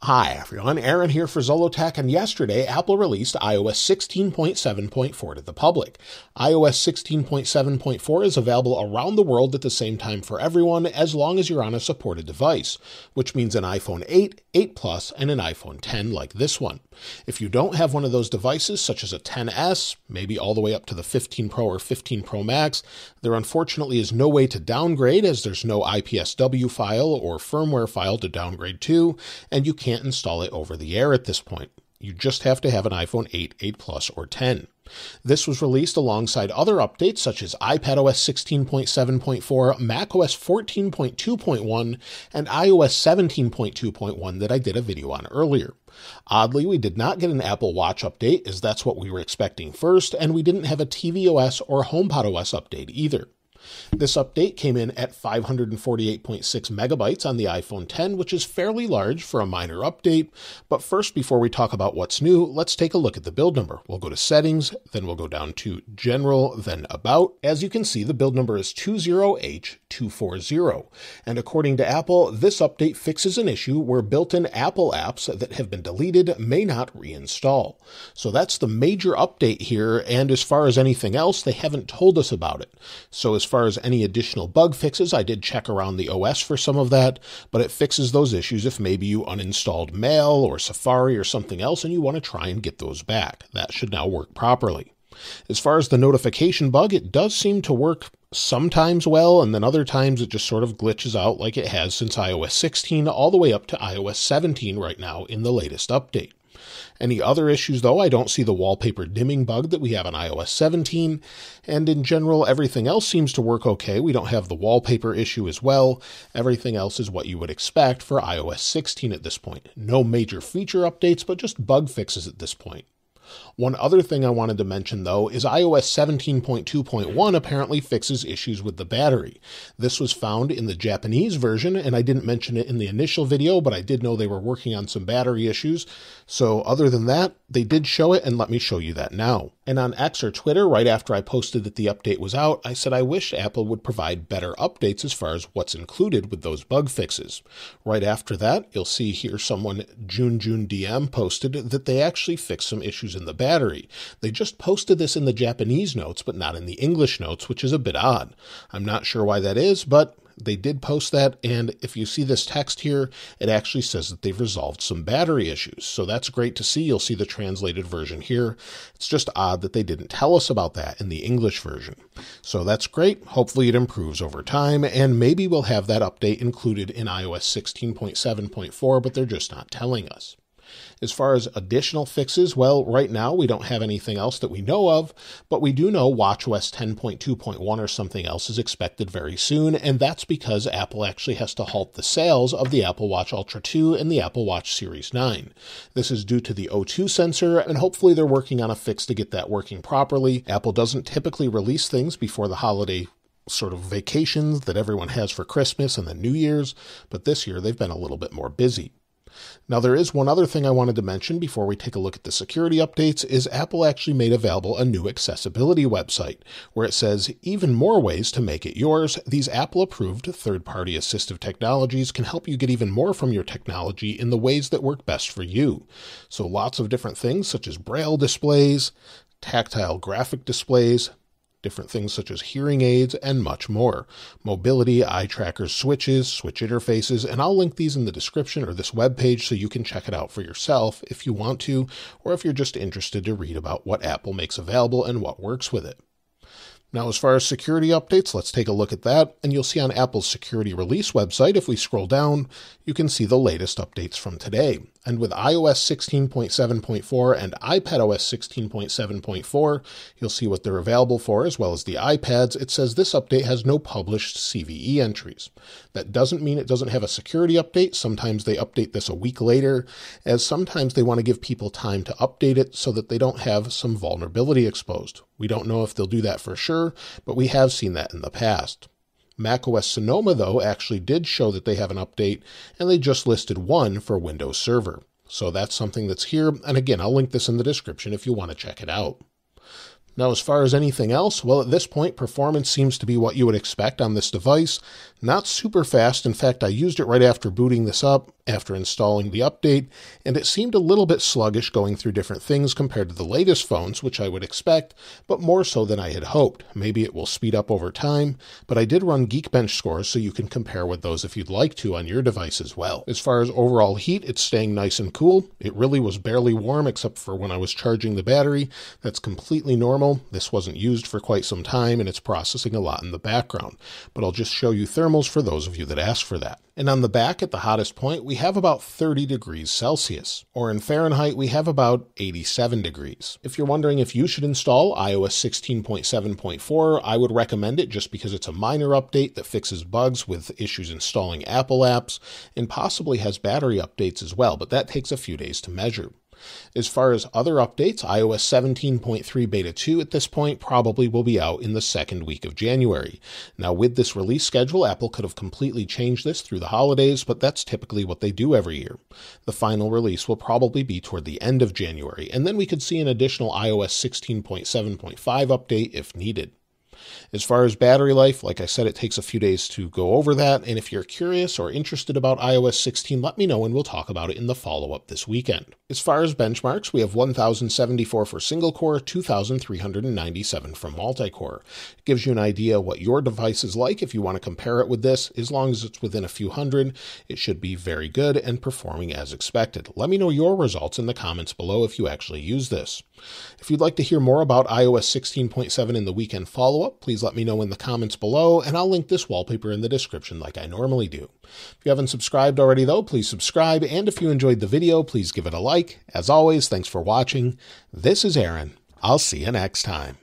Hi everyone, Aaron here for Zollotech, and yesterday Apple released iOS 16.7.4 to the public. iOS 16.7.4 is available around the world at the same time for everyone as long as you're on a supported device, which means an iPhone 8, 8 Plus, and an iPhone 10 like this one. If you don't have one of those devices, such as a 10S, maybe all the way up to the 15 Pro or 15 Pro Max, there unfortunately is no way to downgrade as there's no IPSW file or firmware file to downgrade to, and you can't install it over the air at this point. You just have to have an iPhone 8, 8 Plus, or 10. This was released alongside other updates such as iPadOS 16.7.4, macOS 14.2.1, and iOS 17.2.1 that I did a video on earlier. Oddly, we did not get an Apple Watch update, as that's what we were expecting first, and we didn't have a tvOS or HomePodOS update either. This update came in at 548.6 megabytes on the iPhone 10, which is fairly large for a minor update. But first, before we talk about what's new, let's take a look at the build number. We'll go to Settings, then we'll go down to General, then About. As you can see, the build number is 20H240. And according to Apple, this update fixes an issue where built-in Apple apps that have been deleted may not reinstall. So that's the major update here, and as far as anything else, they haven't told us about it. So as far as any additional bug fixes, I did check around the OS for some of that, but it fixes those issues if maybe you uninstalled Mail or Safari or something else and you want to try and get those back. That should now work properly. As far as the notification bug, it does seem to work sometimes well, and then other times it just sort of glitches out like it has since iOS 16 all the way up to iOS 17 right now in the latest update. Any other issues, though, I don't see the wallpaper dimming bug that we have on iOS 17, and in general, everything else seems to work okay. We don't have the wallpaper issue as well. Everything else is what you would expect for iOS 16 at this point. No major feature updates, but just bug fixes at this point. One other thing I wanted to mention, though, is iOS 17.2.1 apparently fixes issues with the battery. This was found in the Japanese version, and I didn't mention it in the initial video, but I did know they were working on some battery issues. So other than that, they did show it, and let me show you that now. And on X or Twitter, right after I posted that the update was out, I said I wish Apple would provide better updates as far as what's included with those bug fixes. Right after that, you'll see here someone, June DM, posted that they actually fixed some issues in the battery. They just posted this in the Japanese notes, but not in the English notes, which is a bit odd. I'm not sure why that is, but they did post that, and if you see this text here, it actually says that they've resolved some battery issues. So that's great to see. You'll see the translated version here. It's just odd that they didn't tell us about that in the English version. So that's great. Hopefully it improves over time, and maybe we'll have that update included in iOS 16.7.4, but they're just not telling us. As far as additional fixes, well, right now we don't have anything else that we know of, but we do know watchOS 10.2.1 or something else is expected very soon, and that's because Apple actually has to halt the sales of the Apple Watch Ultra 2 and the Apple Watch Series 9. This is due to the O2 sensor, and hopefully they're working on a fix to get that working properly. Apple doesn't typically release things before the holiday sort of vacations that everyone has for Christmas and then New Year's, but this year they've been a little bit more busy. Now, there is one other thing I wanted to mention before we take a look at the security updates, is Apple actually made available a new accessibility website where it says, even more ways to make it yours. These Apple-approved third-party assistive technologies can help you get even more from your technology in the ways that work best for you. So lots of different things such as braille displays, tactile graphic displays, different things such as hearing aids, and much more. Mobility, eye trackers, switches, switch interfaces, and I'll link these in the description or this webpage so you can check it out for yourself if you want to, or if you're just interested to read about what Apple makes available and what works with it. Now, as far as security updates, let's take a look at that, and you'll see on Apple's security release website, if we scroll down, you can see the latest updates from today. And with iOS 16.7.4 and iPadOS 16.7.4, you'll see what they're available for, as well as the iPads. It says this update has no published CVE entries. That doesn't mean it doesn't have a security update. Sometimes they update this a week later, as sometimes they want to give people time to update it so that they don't have some vulnerability exposed. We don't know if they'll do that for sure, but we have seen that in the past. macOS Sonoma, though, actually did show that they have an update, and they just listed one for Windows Server. So that's something that's here, and again, I'll link this in the description if you want to check it out. Now, as far as anything else, well, at this point, performance seems to be what you would expect on this device. Not super fast. In fact, I used it right after booting this up, after installing the update, and it seemed a little bit sluggish going through different things compared to the latest phones, which I would expect, but more so than I had hoped. Maybe it will speed up over time, but I did run Geekbench scores so you can compare with those if you'd like to on your device as well. As far as overall heat, it's staying nice and cool. It really was barely warm except for when I was charging the battery. That's completely normal. This wasn't used for quite some time and it's processing a lot in the background, but I'll just show you thermals for those of you that asked for that. And on the back at the hottest point, we have about 30 degrees Celsius, or in Fahrenheit, we have about 87 degrees. If you're wondering if you should install iOS 16.7.4, I would recommend it just because it's a minor update that fixes bugs with issues installing Apple apps and possibly has battery updates as well, but that takes a few days to measure. As far as other updates, iOS 17.3 Beta 2 at this point probably will be out in the second week of January. Now, with this release schedule, Apple could have completely changed this through the holidays, but that's typically what they do every year. The final release will probably be toward the end of January, and then we could see an additional iOS 16.7.5 update if needed. As far as battery life, like I said, it takes a few days to go over that, and if you're curious or interested about iOS 16, let me know and we'll talk about it in the follow-up this weekend. As far as benchmarks, we have 1,074 for single-core, 2,397 from multi-core. It gives you an idea what your device is like if you want to compare it with this. As long as it's within a few hundred, it should be very good and performing as expected. Let me know your results in the comments below if you actually use this. If you'd like to hear more about iOS 16.7 in the weekend follow-up, please let me know in the comments below, and I'll link this wallpaper in the description like I normally do. If you haven't subscribed already, though, please subscribe, and if you enjoyed the video, please give it a like. As always, thanks for watching. This is Aaron. I'll see you next time.